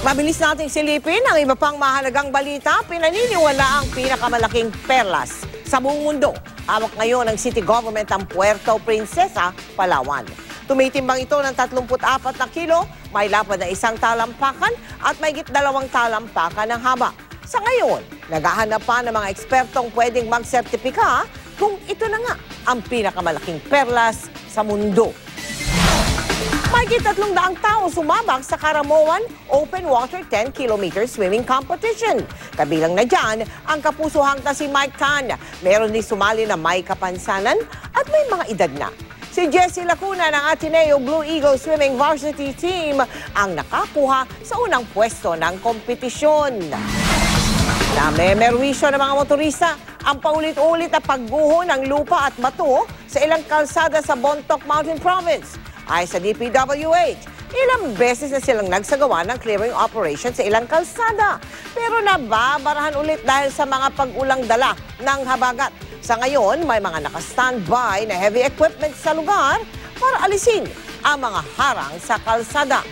Mabilis nating silipin ang iba pang mahalagang balita. Pinaniniwala ang pinakamalaking perlas sa buong mundo. Hawak ngayon ng city government ang Puerto Princesa, Palawan. Tumitimbang ito ng 34 na kilo, may lapad na 1 talampakan at mahigit 2 talampakan ng haba. Sa ngayon, naghahanap pa ng mga ekspertong pwedeng magsertipika kung ito na nga ang pinakamalaking perlas sa mundo. Mahigit 300 tao sumabak sa Caramoan Open Water 10 km swimming competition. Kabilang na dyan ang kapusuhang na si Mike Tan. Meron din sumali na may kapansanan at may mga edad na. Si Jessie Lacuna ng Ateneo Blue Eagle Swimming Varsity Team ang nakakuha sa unang pwesto ng kompetisyon. Namemerwisyo ng mga motorista ang paulit-ulit na pagguho ng lupa at bato sa ilang kalsada sa Bontoc Mountain Province. Ay sa DPWH, ilang beses na silang nagsagawa ng clearing operation sa ilang kalsada. Pero nababarahan ulit dahil sa mga pag-ulang dala ng habagat. Sa ngayon, may mga naka-standby na heavy equipment sa lugar para alisin ang mga harang sa kalsada.